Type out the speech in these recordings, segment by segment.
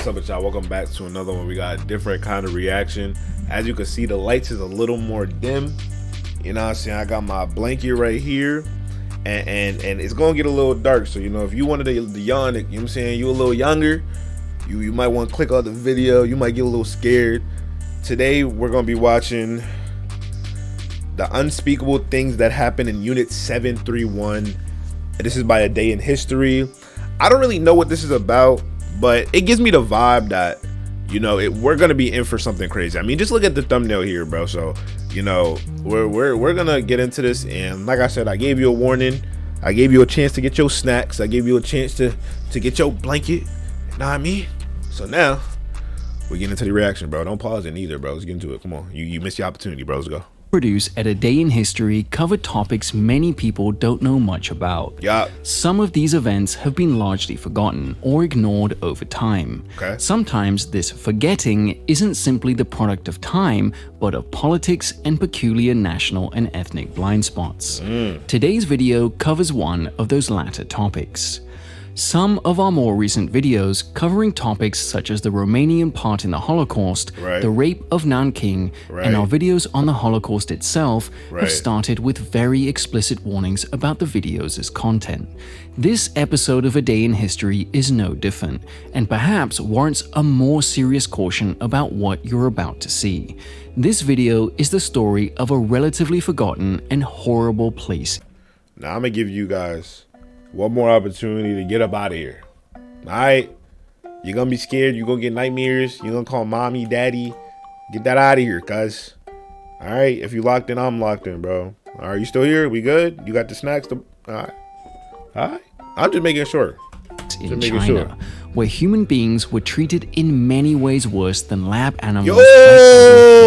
What's up with y'all? Welcome back to another one. We got a different kind of reaction. As you can see, the lights is a little more dim. You know what I'm saying? I got my blanket right here. And it's gonna get a little dark. So, you know, if you wanted the young, you know what I'm saying, you a little younger, you might want to click on the video. You might get a little scared. Today we're gonna be watching the Unspeakable Things That Happen in Unit 731. This is by A Day in History. I don't really know what this is about, but it gives me the vibe that, you know, we're gonna be in for something crazy. I mean, just look at the thumbnail here, bro. So, you know, we're gonna get into this, and like I said, I gave you a warning. I gave you a chance to get your snacks. I gave you a chance to get your blanket. You know what I mean? So now we get into the reaction, bro. Don't pause it either, bro. Let's get into it. Come on, you missed your opportunity, bro. Let's go. Produce at A Day in History covered topics many people don't know much about. Yeah. Some of these events have been largely forgotten or ignored over time. Okay. Sometimes this forgetting isn't simply the product of time, but of politics and peculiar national and ethnic blind spots. Today's video covers one of those latter topics. Some of our more recent videos covering topics such as the Romanian part in the Holocaust, the rape of Nanking, and our videos on the Holocaust itself have started with very explicit warnings about the videos' content. This episode of A Day in History is no different, and perhaps warrants a more serious caution about what you're about to see. This video is the story of a relatively forgotten and horrible place. Now I'm gonna give you guys one more opportunity to get up out of here. Alright? You're gonna be scared, you're gonna get nightmares, you're gonna call mommy, daddy. Get that out of here, cuz. Alright? If you locked in, I'm locked in, bro. Alright, you still here? We good? You got the snacks? Alright. Alright? I'm just making sure. In China, where human beings were treated in many ways worse than lab animals. Yo!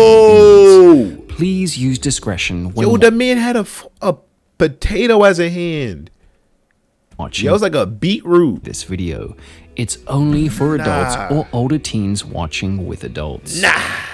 Please use discretion when the man had a potato as a hand. watching. It was like a beetroot. This video. It's only for adults or older teens watching with adults.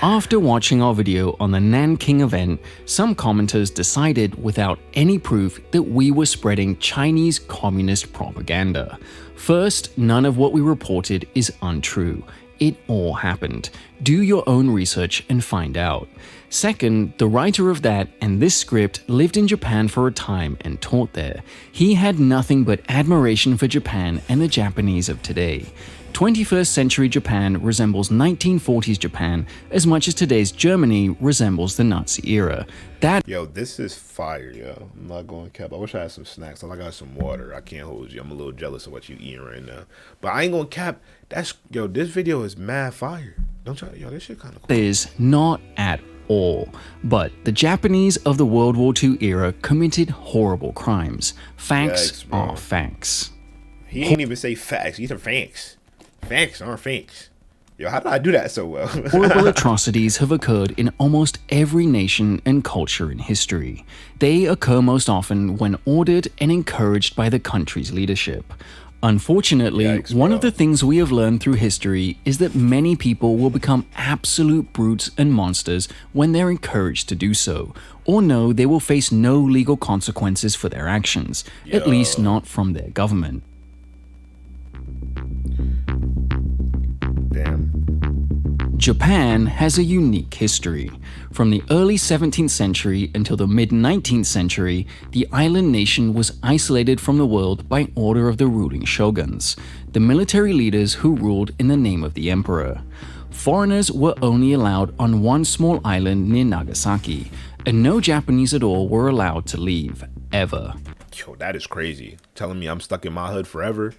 After watching our video on the Nanking event, some commenters decided without any proof that we were spreading Chinese communist propaganda. First, none of what we reported is untrue. It all happened. Do your own research and find out. Second, the writer of that and this script lived in Japan for a time and taught there. He had nothing but admiration for Japan and the Japanese of today. 21st century Japan resembles 1940s Japan as much as today's Germany resembles the Nazi era. Yo, this is fire, yo. I'm not going to cap. I wish I had some snacks. I got some water. I can't hold you. I'm a little jealous of what you eating right now. But I ain't going to cap. Yo, this video is mad fire. Don't try. Yo, this shit kind of cool. Is not at all. But the Japanese of the World War II era committed horrible crimes. Facts are facts. He didn't even say facts. He said facts. Facts aren't facts. Yo, how did I do that so well? Horrible atrocities have occurred in almost every nation and culture in history. They occur most often when ordered and encouraged by the country's leadership. Unfortunately, one of the things we have learned through history is that many people will become absolute brutes and monsters when they're encouraged to do so, or know they will face no legal consequences for their actions, at least not from their government. Japan has a unique history. From the early 17th century until the mid-19th century, the island nation was isolated from the world by order of the ruling shoguns, the military leaders who ruled in the name of the emperor. Foreigners were only allowed on one small island near Nagasaki, and no Japanese at all were allowed to leave, ever. Yo, that is crazy. Telling me I'm stuck in my hood forever?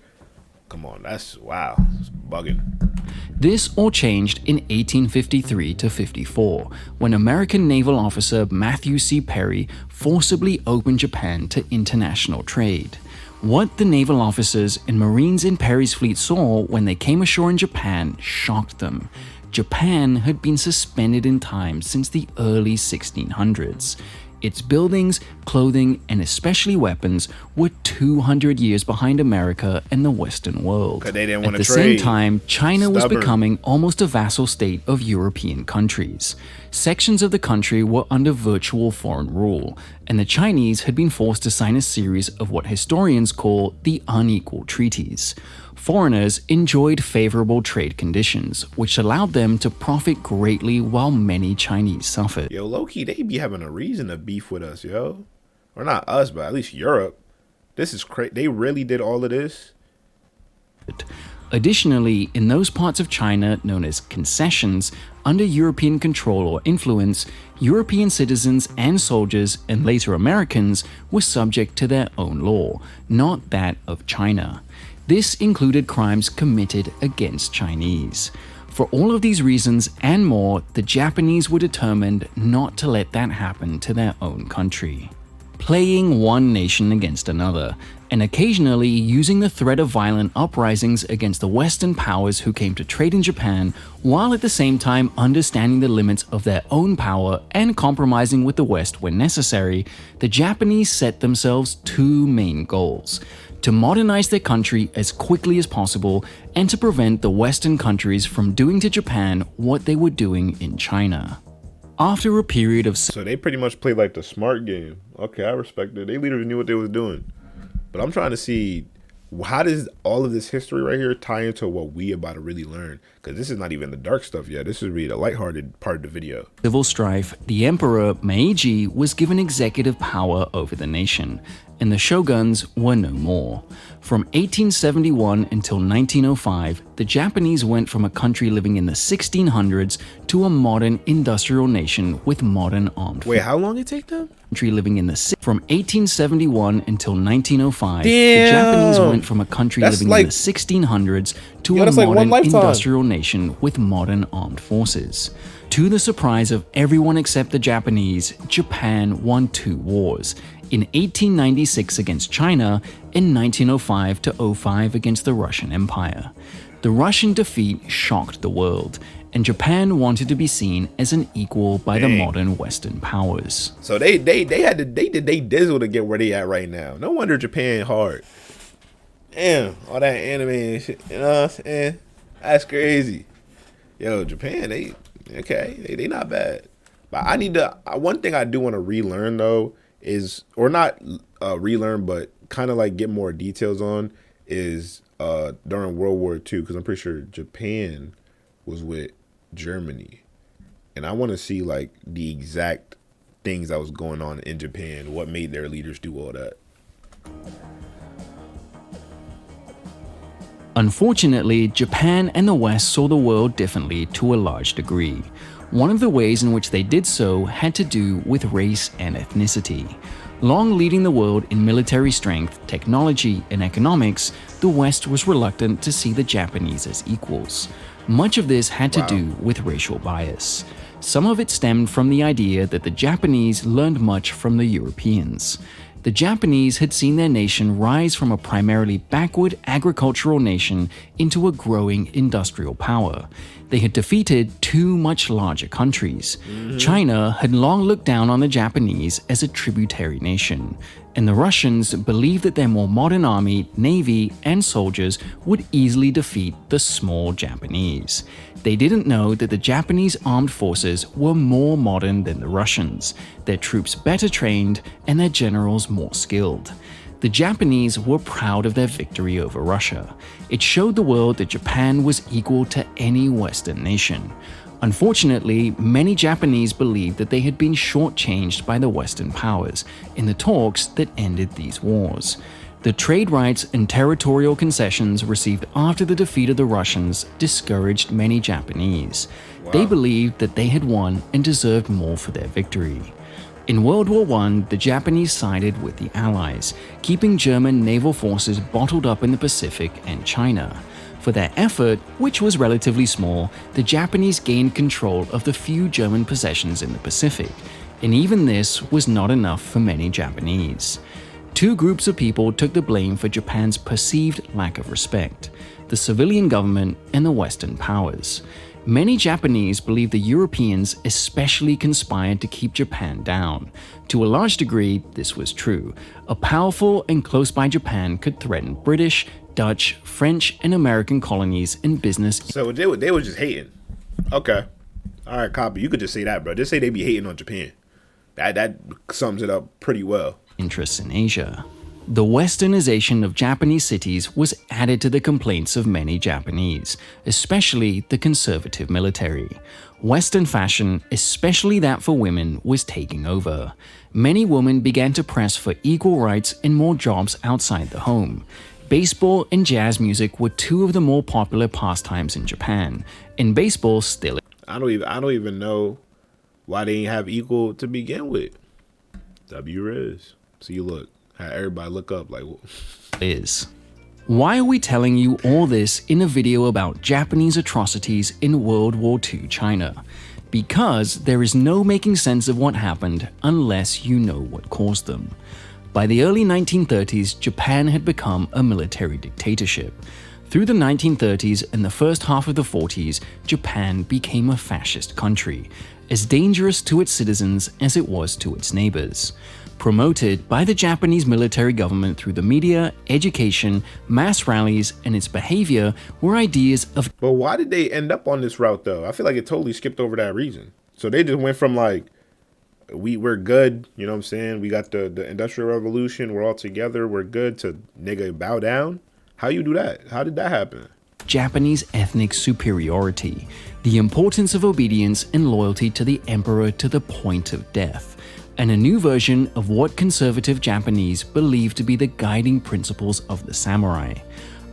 Come on, that's wow. It's bugging. This all changed in 1853 to 54, when American naval officer Matthew C. Perry forcibly opened Japan to international trade. What the naval officers and Marines in Perry's fleet saw when they came ashore in Japan shocked them. Japan had been suspended in time since the early 1600s. Its buildings, clothing, and especially weapons were 200 years behind America and the Western world. They didn't want to trade. At the same time, China was becoming almost a vassal state of European countries. Sections of the country were under virtual foreign rule, and the Chinese had been forced to sign a series of what historians call the unequal treaties. foreigners enjoyed favorable trade conditions, which allowed them to profit greatly while many Chinese suffered. Yo, low-key, they be having a reason to beef with us, yo. Or not us, but at least Europe. This is crazy. They really did all of this? Additionally, in those parts of China known as concessions, under European control or influence, European citizens and soldiers, and later Americans, were subject to their own law, not that of China. This included crimes committed against Chinese. For all of these reasons and more, the Japanese were determined not to let that happen to their own country. Playing one nation against another, and occasionally using the threat of violent uprisings against the Western powers who came to trade in Japan, while at the same time understanding the limits of their own power and compromising with the West when necessary, the Japanese set themselves two main goals: to modernize their country as quickly as possible, and to prevent the Western countries from doing to Japan what they were doing in China. After a period of... So they pretty much played like the smart game. Okay, I respect it. They leaders knew what they was doing. But I'm trying to see, how does all of this history right here tie into what we about to really learn? Because this is not even the dark stuff yet. This is really the lighthearted part of the video. Civil strife, the Emperor Meiji was given executive power over the nation, and the shoguns were no more. From 1871 until 1905, the Japanese went from a country living in the 1600s to a modern industrial nation with modern armed forces. Wait, how long it take them? Country living in the from 1871 until 1905, Damn. the Japanese went from a country living like, in the 1600s to a like modern industrial nation with modern armed forces. To the surprise of everyone except the Japanese, Japan won two wars. In 1896 against China, in 1905 to 05 against the Russian Empire. The Russian defeat shocked the world, and Japan wanted to be seen as an equal by the modern Western powers. So they did they dizzle to get where they at right now. No wonder Japan hard. Damn, all that anime and shit, you know what I'm saying? That's crazy. Yo, Japan, they not bad. But I need to, one thing I do want to relearn though is, or not relearn, but kind of like get more details on is during World War II, because I'm pretty sure Japan was with Germany. And I want to see like the exact things that was going on in Japan, what made their leaders do all that. Unfortunately, Japan and the West saw the world differently to a large degree. One of the ways in which they did so had to do with race and ethnicity. Long leading the world in military strength, technology, and economics, the West was reluctant to see the Japanese as equals. Much of this had to do with racial bias. Some of it stemmed from the idea that the Japanese learned much from the Europeans. The Japanese had seen their nation rise from a primarily backward agricultural nation into a growing industrial power. They had defeated two much larger countries. China had long looked down on the Japanese as a tributary nation, and the Russians believed that their more modern army, navy, and soldiers would easily defeat the small Japanese. They didn't know that the Japanese armed forces were more modern than the Russians, their troops better trained, and their generals more skilled. The Japanese were proud of their victory over Russia. It showed the world that Japan was equal to any Western nation. Unfortunately, many Japanese believed that they had been shortchanged by the Western powers in the talks that ended these wars. The trade rights and territorial concessions received after the defeat of the Russians discouraged many Japanese. They believed that they had won and deserved more for their victory. In World War I, the Japanese sided with the Allies, keeping German naval forces bottled up in the Pacific and China. For their effort, which was relatively small, the Japanese gained control of the few German possessions in the Pacific, and even this was not enough for many Japanese. Two groups of people took the blame for Japan's perceived lack of respect: the civilian government and the Western powers. Many Japanese believe the Europeans especially conspired to keep Japan down. To a large degree, this was true. A powerful and close-by Japan could threaten British, Dutch, French, and American colonies and business. So they were just hating. Okay. All right, copy. You could just say that, bro. Just say they be hating on Japan. That sums it up pretty well. Interests in Asia. The westernization of Japanese cities was added to the complaints of many Japanese, especially the conservative military. Western fashion, especially that for women, was taking over. Many women began to press for equal rights and more jobs outside the home. Baseball and jazz music were two of the more popular pastimes in Japan, and baseball still I don't even know why they didn't have equal to begin with. W-Riz. See, look. How everybody look up like is. Why are we telling you all this in a video about Japanese atrocities in World War II China? Because there is no making sense of what happened unless you know what caused them. By the early 1930s, Japan had become a military dictatorship. Through the 1930s and the first half of the 40s, Japan became a fascist country, as dangerous to its citizens as it was to its neighbors. Promoted by the Japanese military government through the media, education, mass rallies, and its behavior were ideas of— But why did they end up on this route though? I feel like it totally skipped over that reason. So they just went from like, we're good, you know what I'm saying? We got the Industrial Revolution, we're all together, we're good, to nigga bow down? How you do that? How did that happen? Japanese ethnic superiority, the importance of obedience and loyalty to the emperor to the point of death, and a new version of what conservative Japanese believed to be the guiding principles of the samurai.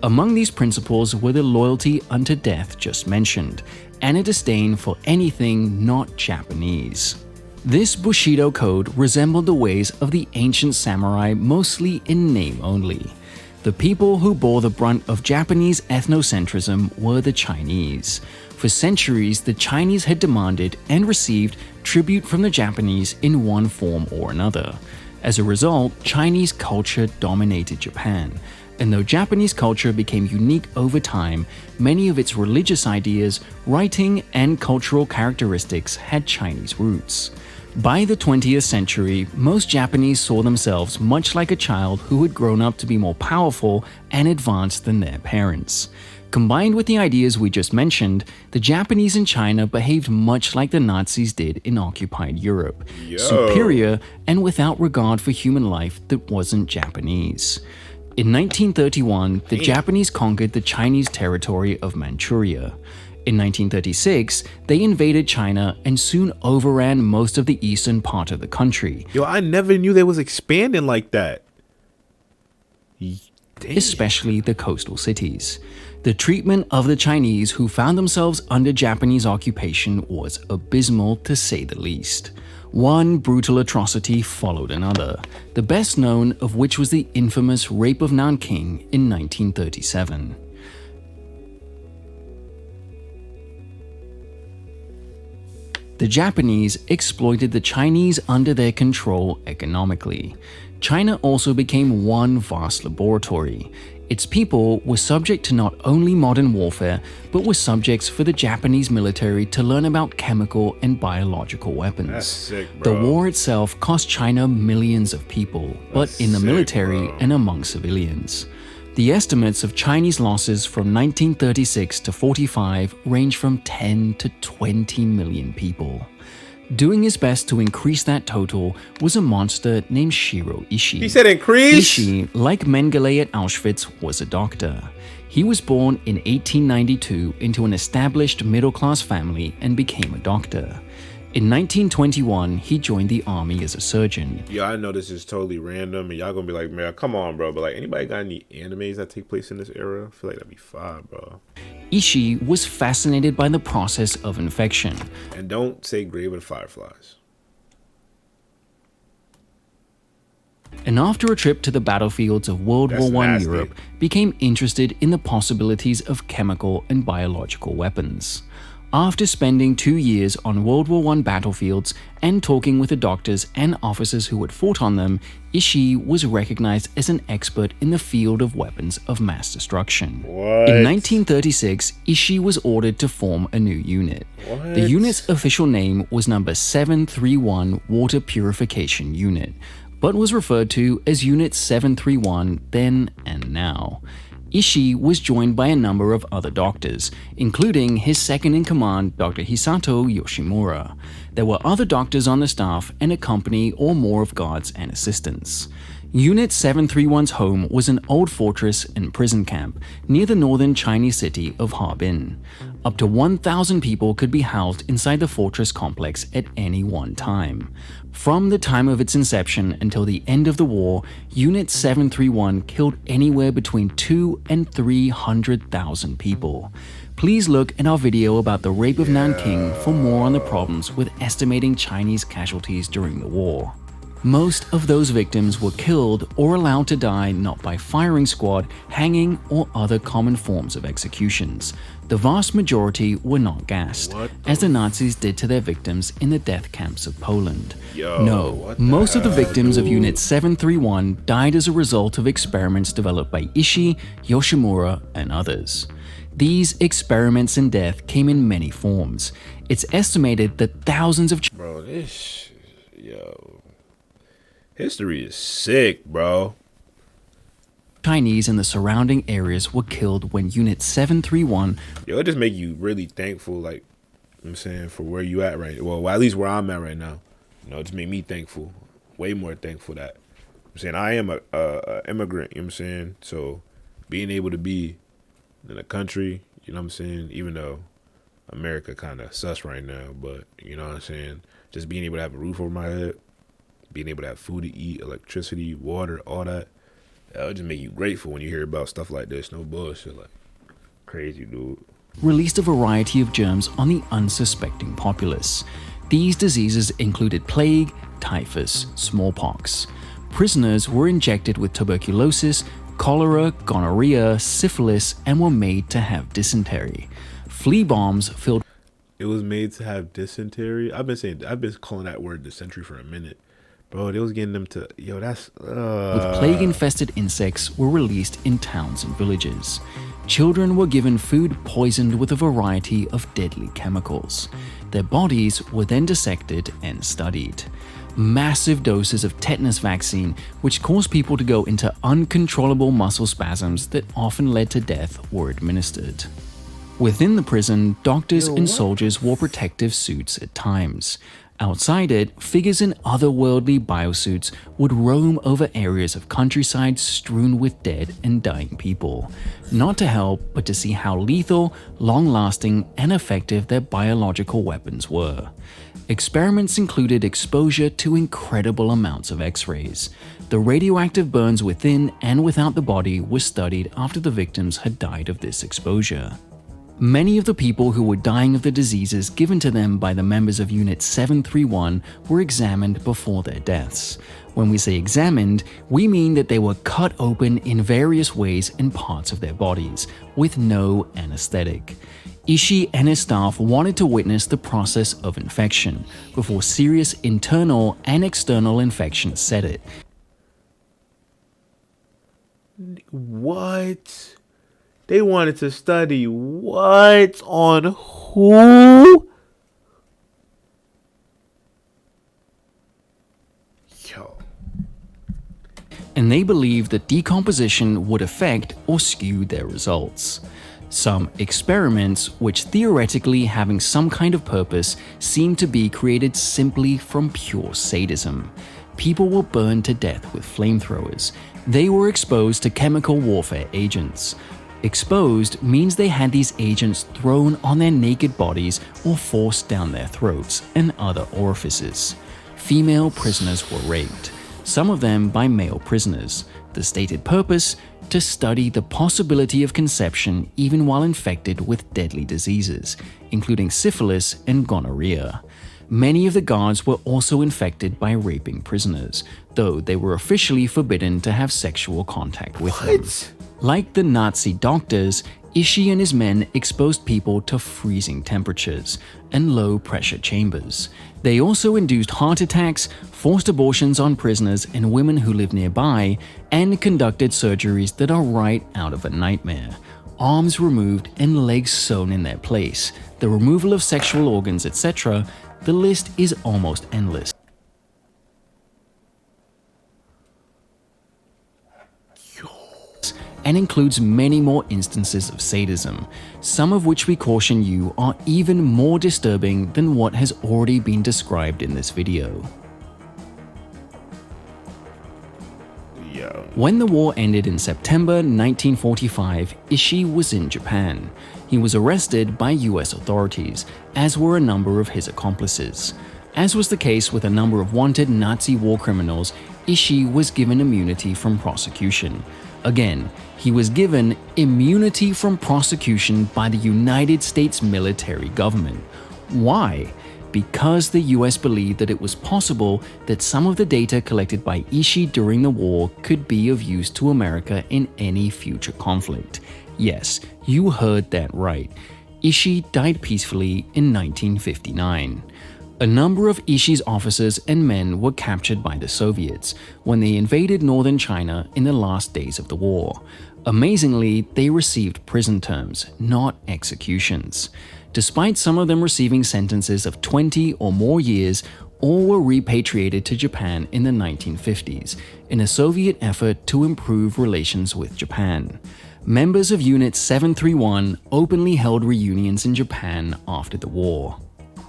Among these principles were the loyalty unto death just mentioned, and a disdain for anything not Japanese. This Bushido code resembled the ways of the ancient samurai mostly in name only. The people who bore the brunt of Japanese ethnocentrism were the Chinese. For centuries, the Chinese had demanded and received tribute from the Japanese in one form or another. As a result, Chinese culture dominated Japan, and though Japanese culture became unique over time, many of its religious ideas, writing, and cultural characteristics had Chinese roots. By the 20th century, most Japanese saw themselves much like a child who had grown up to be more powerful and advanced than their parents. Combined with the ideas we just mentioned, the Japanese in China behaved much like the Nazis did in occupied Europe, superior and without regard for human life that wasn't Japanese. In 1931, the Japanese conquered the Chinese territory of Manchuria. In 1936, they invaded China and soon overran most of the eastern part of the country. Yo, I never knew they was expanding like that. Damn. Especially the coastal cities. The treatment of the Chinese who found themselves under Japanese occupation was abysmal, to say the least. One brutal atrocity followed another, the best known of which was the infamous rape of Nanking in 1937. The Japanese exploited the Chinese under their control economically. China also became one vast laboratory. Its people were subject to not only modern warfare, but were subjects for the Japanese military to learn about chemical and biological weapons. That's sick, bro. The war itself cost China millions of people, but in the military and among civilians. The estimates of Chinese losses from 1936 to 45 range from 10 to 20 million people. Doing his best to increase that total was a monster named Shiro Ishii. He said increase? Ishii, like Mengele at Auschwitz, was a doctor. He was born in 1892 into an established middle-class family and became a doctor. In 1921, he joined the army as a surgeon. Yeah, I know this is totally random, and y'all gonna be like, man, come on, bro. But like, anybody got any animes that take place in this era? I feel like that'd be fire, bro. Ishii was fascinated by the process of infection. And don't say Grave of the Fireflies. And after a trip to the battlefields of World War I nasty. Europe, became interested in the possibilities of chemical and biological weapons. After spending 2 years on World War I battlefields and talking with the doctors and officers who had fought on them, Ishii was recognized as an expert in the field of weapons of mass destruction. What? In 1936, Ishii was ordered to form a new unit. What? The unit's official name was number 731 Water Purification Unit, but was referred to as Unit 731 then and now. Ishii was joined by a number of other doctors, including his second-in-command, Dr. Hisato Yoshimura. There were other doctors on the staff and a company or more of guards and assistants. Unit 731's home was an old fortress and prison camp near the northern Chinese city of Harbin. Up to 1,000 people could be housed inside the fortress complex at any one time. From the time of its inception until the end of the war, Unit 731 killed anywhere between 200,000 and 300,000 people. Please look at our video about the rape of Nanking for more on the problems with estimating Chinese casualties during the war. Most of those victims were killed or allowed to die not by firing squad, hanging, or other common forms of executions. The vast majority were not gassed, as the Nazis did to their victims in the death camps of Poland. Most of the victims of Unit 731 died as a result of experiments developed by Ishii, Yoshimura, and others. These experiments in death came in many forms. It's estimated that thousands of history is sick, bro. Chinese in the surrounding areas were killed when Unit 731. It just make you really thankful, like, I'm saying, for where you at right now. Well, at least where I'm at right now. It just made me thankful, way more thankful that, I'm saying, I am a immigrant, you know what I'm saying? So being able to be in a country, you know what I'm saying, even though America kind of sus right now, but you know what I'm saying, just being able to have a roof over my head, being able to have food to eat, electricity, water, all that, it'll just make you grateful when you hear about stuff like this. No bullshit, like, crazy, dude. Released a variety of germs on the unsuspecting populace. These diseases included plague, typhus, smallpox. Prisoners were injected with tuberculosis, cholera, gonorrhea, syphilis, and were made to have dysentery. Flea bombs filled. It was made to have dysentery. I've been calling that word dysentery for a minute. Bro, they was getting them to, that's... With plague-infested insects were released in towns and villages. Children were given food poisoned with a variety of deadly chemicals. Their bodies were then dissected and studied. Massive doses of tetanus vaccine, which caused people to go into uncontrollable muscle spasms that often led to death, were administered. Within the prison, doctors and soldiers wore protective suits at times. Outside it, figures in otherworldly biosuits would roam over areas of countryside strewn with dead and dying people, not to help but to see how lethal, long-lasting, and effective their biological weapons were. Experiments included exposure to incredible amounts of X-rays. The radioactive burns within and without the body were studied after the victims had died of this exposure. Many of the people who were dying of the diseases given to them by the members of Unit 731 were examined before their deaths. When we say examined, we mean that they were cut open in various ways in parts of their bodies, with no anesthetic. Ishii and his staff wanted to witness the process of infection before serious internal and external infections set it. What? They wanted to study what? On who? Yo. And they believed that decomposition would affect or skew their results. Some experiments, which theoretically having some kind of purpose, seemed to be created simply from pure sadism. People were burned to death with flamethrowers. They were exposed to chemical warfare agents. Exposed means they had these agents thrown on their naked bodies or forced down their throats and other orifices. Female prisoners were raped, some of them by male prisoners. The stated purpose? To study the possibility of conception even while infected with deadly diseases, including syphilis and gonorrhea. Many of the guards were also infected by raping prisoners, though they were officially forbidden to have sexual contact with them. Like the Nazi doctors, Ishii and his men exposed people to freezing temperatures and low-pressure chambers. They also induced heart attacks, forced abortions on prisoners and women who lived nearby, and conducted surgeries that are right out of a nightmare. Arms removed and legs sewn in their place, the removal of sexual organs, etc. The list is almost endless. And includes many more instances of sadism, some of which we caution you are even more disturbing than what has already been described in this video. When the war ended in September 1945, Ishii was in Japan. He was arrested by US authorities, as were a number of his accomplices. As was the case with a number of wanted Nazi war criminals, Ishii was given immunity from prosecution. Again, he was given immunity from prosecution by the United States military government. Why? Because the US believed that it was possible that some of the data collected by Ishii during the war could be of use to America in any future conflict. Yes, you heard that right. Ishii died peacefully in 1959. A number of Ishii's officers and men were captured by the Soviets when they invaded northern China in the last days of the war. Amazingly, they received prison terms, not executions. Despite some of them receiving sentences of 20 or more years, all were repatriated to Japan in the 1950s in a Soviet effort to improve relations with Japan. Members of Unit 731 openly held reunions in Japan after the war.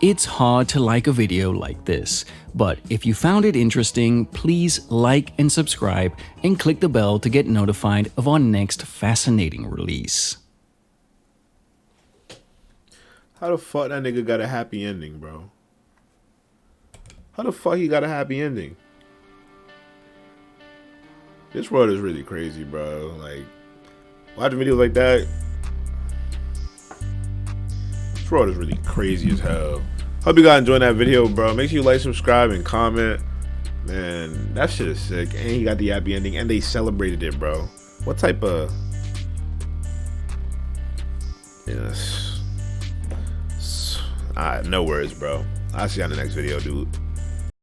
It's hard to like a video like this, but if you found it interesting, please like and subscribe and click the bell to get notified of our next fascinating release. How the fuck that nigga got a happy ending, bro? How the fuck he got a happy ending? This world is really crazy, bro. Like, watching videos like that, this world is really crazy as hell. Hope you guys enjoyed that video, bro. Make sure you like, subscribe, and comment. Man, that shit is sick. And he got the happy ending, and they celebrated it, bro. What type of... Yes. No words, bro. I'll see you on the next video, dude.